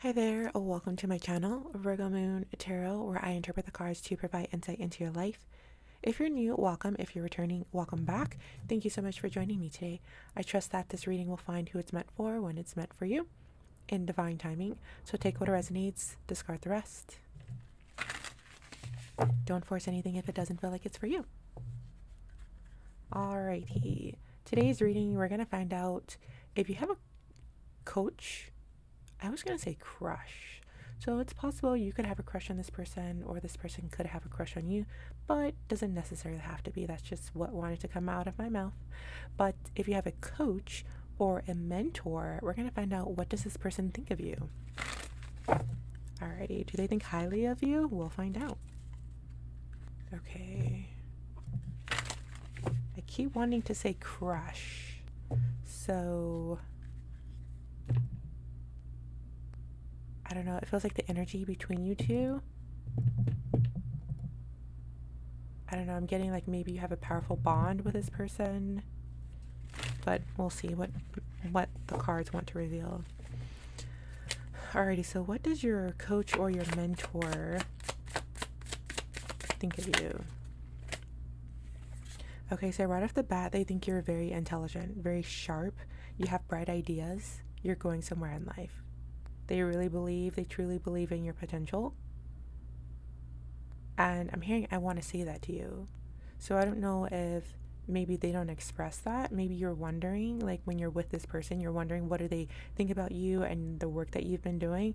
Hi there, welcome to my channel, Virgo Moon Tarot, where I interpret the cards to provide insight into your life. If you're new, welcome. If you're returning, welcome back. Thank you so much for joining me today. I trust that this reading will find who it's meant for when it's meant for you in divine timing. So take what resonates, discard the rest. Don't force anything if it doesn't feel like it's for you. Alrighty. Today's reading, we're going to find out if you have a coach. I was going to say crush. So it's possible you could have a crush on this person or this person could have a crush on you, but doesn't necessarily have to be. That's just what wanted to come out of my mouth. But if you have a coach or a mentor, we're going to find out, what does this person think of you? Alrighty, do they think highly of you? We'll find out. Okay. I keep wanting to say crush. So I don't know, it feels like the energy between you two. I don't know, I'm getting like maybe you have a powerful bond with this person, but we'll see what the cards want to reveal. Alrighty, so what does your coach or your mentor think of you? Okay, so right off the bat, they think you're very intelligent, very sharp. You have bright ideas. You're going somewhere in life. They truly believe in your potential. And I'm hearing, I want to say that to you. So I don't know if maybe they don't express that. Maybe you're wondering, like when you're with this person, you're wondering what do they think about you and the work that you've been doing.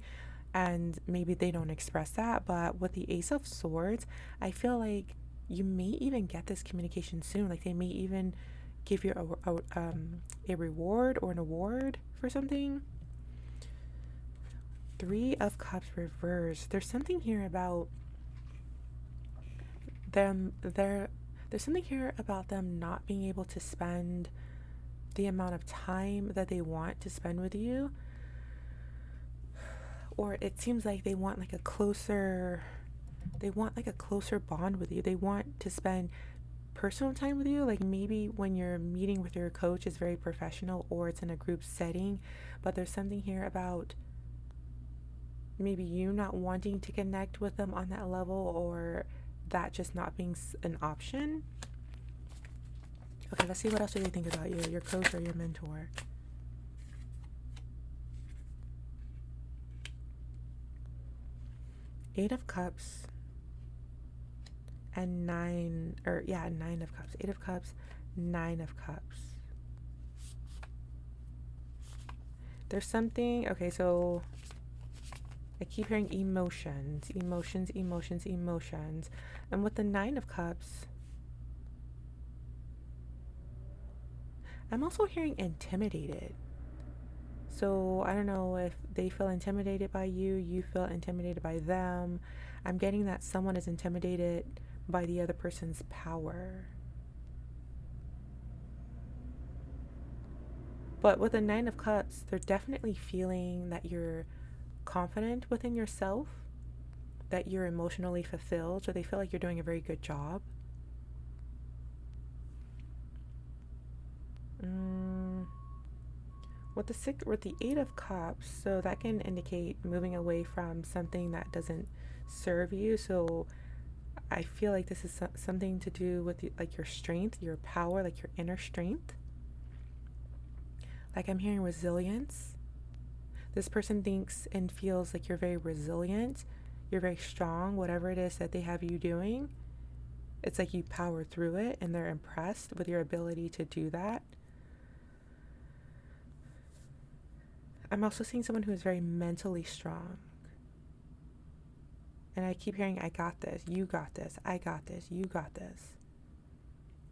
And maybe they don't express that. But with the Ace of Swords, I feel like you may even get this communication soon. Like they may even give you a reward or an award for something. Three of Cups reversed. There's something here about them. There's something here about them not being able to spend the amount of time that they want to spend with you. Or it seems like they want like a closer bond with you. They want to spend personal time with you. Like maybe when you're meeting with your coach, it's very professional or it's in a group setting, but there's something here about maybe you not wanting to connect with them on that level, or that just not being an option. Okay, let's see what else do they think about you, your coach or your mentor. Eight of Cups and Nine of Cups. Eight of Cups, Nine of Cups. There's something, okay, so I keep hearing emotions. And with the Nine of Cups, I'm also hearing intimidated. So I don't know if they feel intimidated by you, you feel intimidated by them. I'm getting that someone is intimidated by the other person's power. But with the Nine of Cups, they're definitely feeling that you're confident within yourself, that you're emotionally fulfilled, so they feel like you're doing a very good job. With the Eight of Cups, so that can indicate moving away from something that doesn't serve you. So I feel like this is something to do with like your strength, your power, like your inner strength. Like I'm hearing resilience. This person thinks and feels like you're very resilient, you're very strong, whatever it is that they have you doing. It's like you power through it and they're impressed with your ability to do that. I'm also seeing someone who is very mentally strong. And I keep hearing, I got this, you got this, I got this, you got this.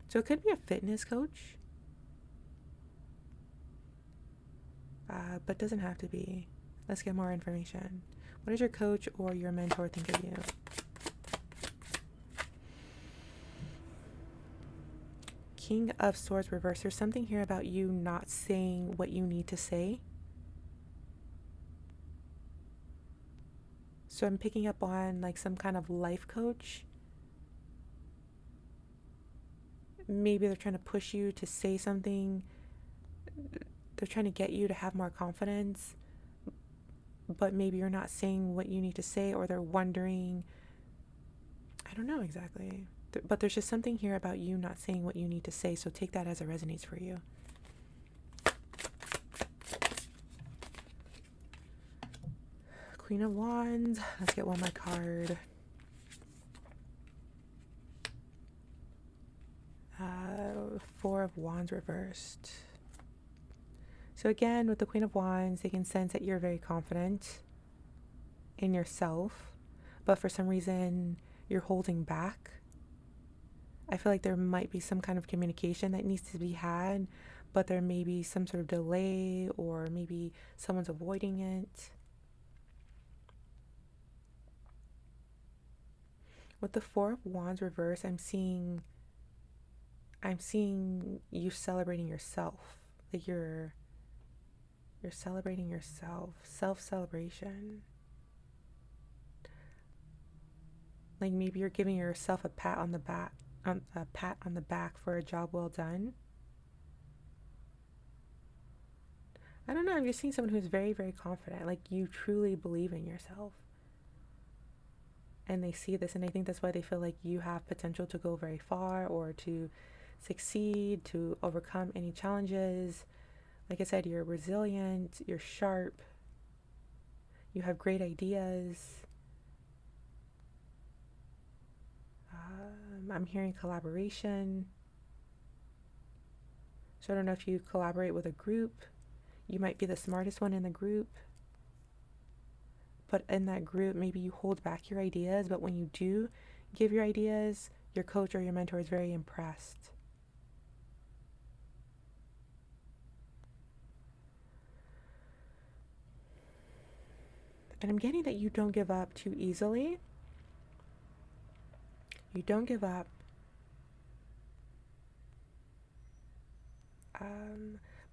So it could be a fitness coach, but doesn't have to be. Let's get more information. What does your coach or your mentor think of you? King of Swords reversed. There's something here about you not saying what you need to say. So I'm picking up on like some kind of life coach. Maybe they're trying to push you to say something. They're trying to get you to have more confidence. but maybe you're not saying what you need to say, or they're wondering. I don't know exactly. But there's just something here about you not saying what you need to say, so take that as it resonates for you. Queen of Wands. Let's get one more card. Four of Wands reversed. So again, with the Queen of Wands, they can sense that you're very confident in yourself, but for some reason you're holding back. I feel like there might be some kind of communication that needs to be had, but there may be some sort of delay, or maybe someone's avoiding it. With the Four of Wands reverse, I'm seeing you celebrating yourself. Like you're celebrating yourself. Self-celebration. Like maybe you're giving yourself a pat on the back for a job well done. I don't know, I'm just seeing someone who's very, very confident. Like you truly believe in yourself. And they see this, and I think that's why they feel like you have potential to go very far, or to succeed, to overcome any challenges. Like I said, you're resilient, you're sharp, you have great ideas. I'm hearing collaboration. So I don't know if you collaborate with a group. You might be the smartest one in the group. But in that group, maybe you hold back your ideas, but when you do give your ideas, your coach or your mentor is very impressed. And I'm getting that you don't give up too easily. You don't give up.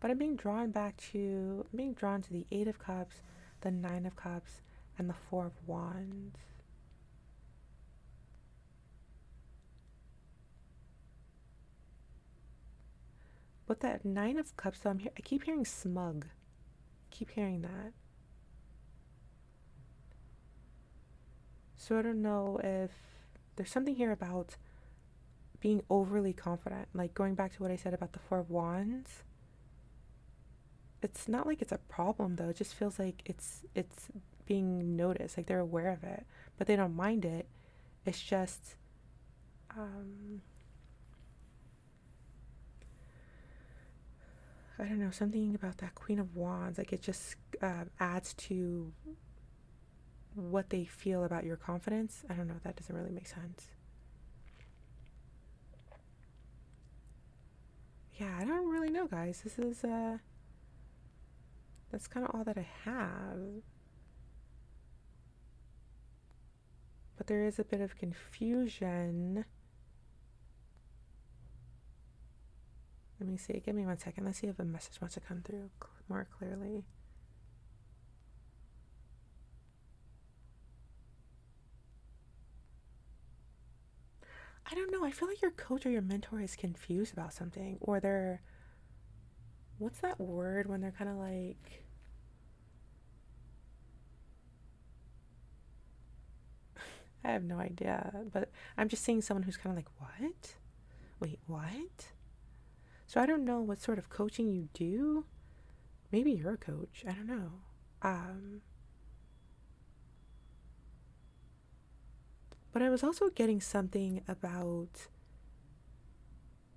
But I'm being drawn to the Eight of Cups, the Nine of Cups, and the Four of Wands. With that Nine of Cups, though, I keep hearing smug. Keep hearing that. So I don't know if there's something here about being overly confident. Like going back to what I said about the Four of Wands. It's not like it's a problem though. It just feels like it's being noticed. Like they're aware of it, but they don't mind it. It's just I don't know, something about that Queen of Wands. Like it just adds to what they feel about your confidence. I don't know. That doesn't really make sense. Yeah, I don't really know, guys. This is that's kind of all that I have. But there is a bit of confusion. Let me see. Give me 1 second. Let's see if a message wants to come through more clearly. I don't know. I feel like your coach or your mentor is confused about something, or they're, what's that word when they're kind of like, I have no idea, but I'm just seeing someone who's kind of like, what? Wait, what? So I don't know what sort of coaching you do. Maybe you're a coach. I don't know. But I was also getting something about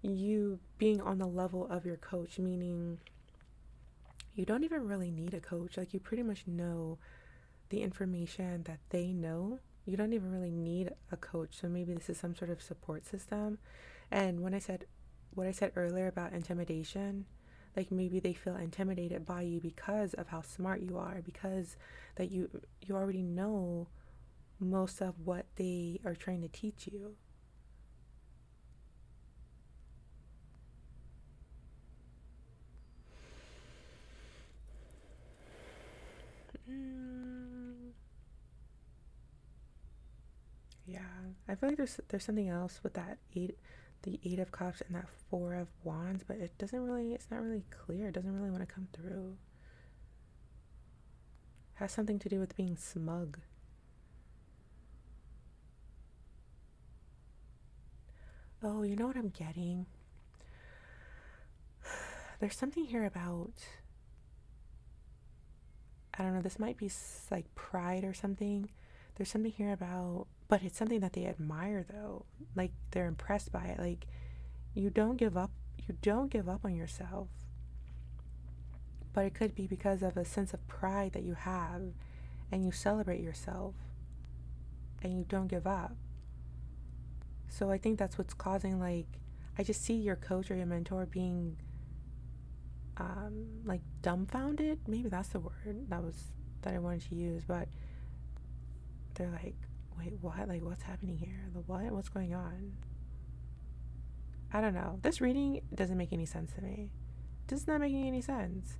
you being on the level of your coach, meaning you don't even really need a coach. Like you pretty much know the information that they know. You don't even really need a coach. So maybe this is some sort of support system. And when I said what I said earlier about intimidation, like maybe they feel intimidated by you because of how smart you are, because that you already know most of what they are trying to teach you. Yeah, I feel like there's something else with the Eight of Cups and that Four of Wands, but it's not really clear. It doesn't really want to come through. Has something to do with being smug. Oh, you know what I'm getting? There's something here about, I don't know, this might be like pride or something. There's something here about, but it's something that they admire though. Like they're impressed by it. Like you don't give up, you don't give up on yourself. But it could be because of a sense of pride that you have and you celebrate yourself and you don't give up. So I think that's what's causing, like, I just see your coach or your mentor being like dumbfounded. Maybe that's the word that I wanted to use, but they're like, wait, what? Like, what's happening here? The what? What's going on? I don't know. This reading doesn't make any sense to me. It's not making any sense.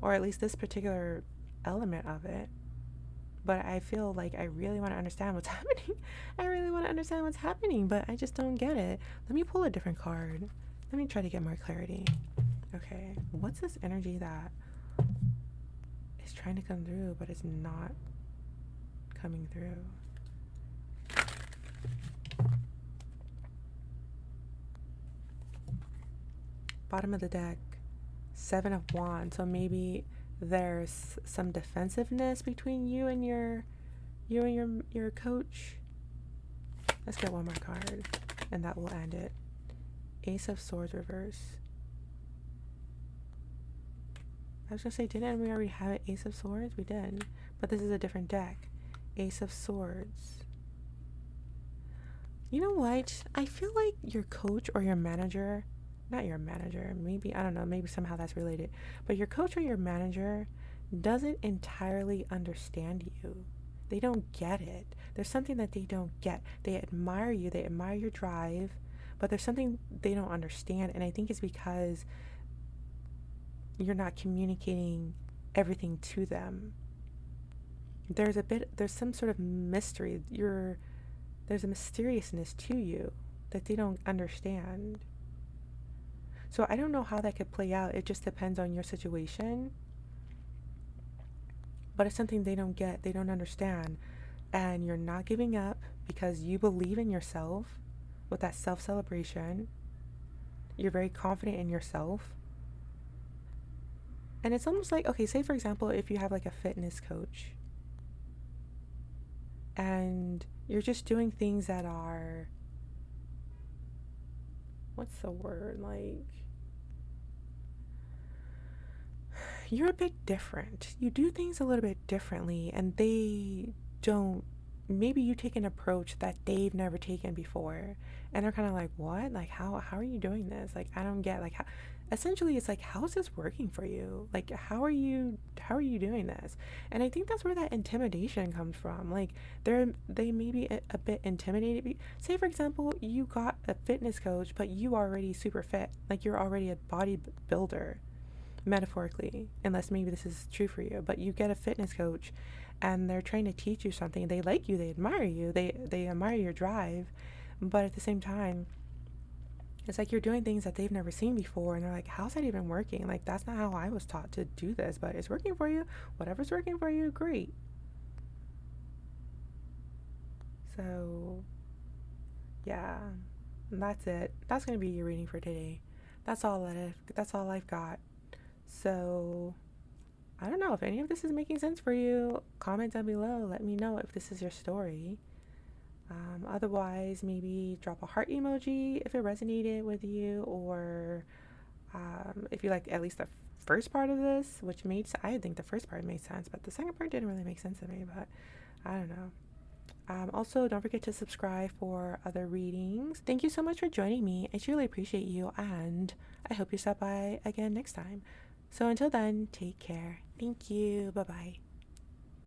Or at least this particular element of it. But I feel like I really want to understand what's happening. I really want to understand what's happening, but I just don't get it. Let me pull a different card. Let me try to get more clarity. Okay, what's this energy that is trying to come through, but it's not coming through? Bottom of the deck, 7 of Wands. So maybe there's some defensiveness between you and your coach. Let's get one more card, and that will end it. Ace of Swords reverse. I was gonna say, didn't we already have it? Ace of Swords? We did. But this is a different deck. Ace of Swords. You know what? I feel like your coach or your manager, not your manager, maybe, I don't know, maybe somehow that's related, but your coach or your manager doesn't entirely understand you. They don't get it. There's something that they don't get. They admire you, they admire your drive, but there's something they don't understand. And I think it's because you're not communicating everything to them. There's some sort of mystery. There's a mysteriousness to you that they don't understand. So I don't know how that could play out. It just depends on your situation. But it's something they don't get, they don't understand. And you're not giving up because you believe in yourself with that self-celebration. You're very confident in yourself. And it's almost like, okay, say for example, if you have like a fitness coach and you're just doing things that are, what's the word? Like, you're a bit different. You do things a little bit differently, and they don't. Maybe you take an approach that they've never taken before, and they're kind of like, "What? Like, how are you doing this? Like, I don't get. Like, how?" Essentially, it's like, how is this working for you? Like, how are you doing this? And I think that's where that intimidation comes from. Like, they may be a bit intimidated. Say, for example, you got a fitness coach, but you already super fit. Like, you're already a bodybuilder, metaphorically, unless maybe this is true for you, but you get a fitness coach and they're trying to teach you something. They like you, they admire you, they admire your drive, but at the same time it's like you're doing things that they've never seen before, and they're like, how's that even working? Like, that's not how I was taught to do this, but it's working for you. Whatever's working for you, great. So yeah, that's it. That's gonna be your reading for today. That's all I've got. So I don't know if any of this is making sense for you. Comment down below. Let me know if this is your story. Otherwise, maybe drop a heart emoji if it resonated with you, or if you like at least the first part of this, which I think the first part made sense, but the second part didn't really make sense to me, but I don't know. Also, don't forget to subscribe for other readings. Thank you so much for joining me. I truly appreciate you, and I hope you stop by again next time. So until then, take care. Thank you. Bye-bye.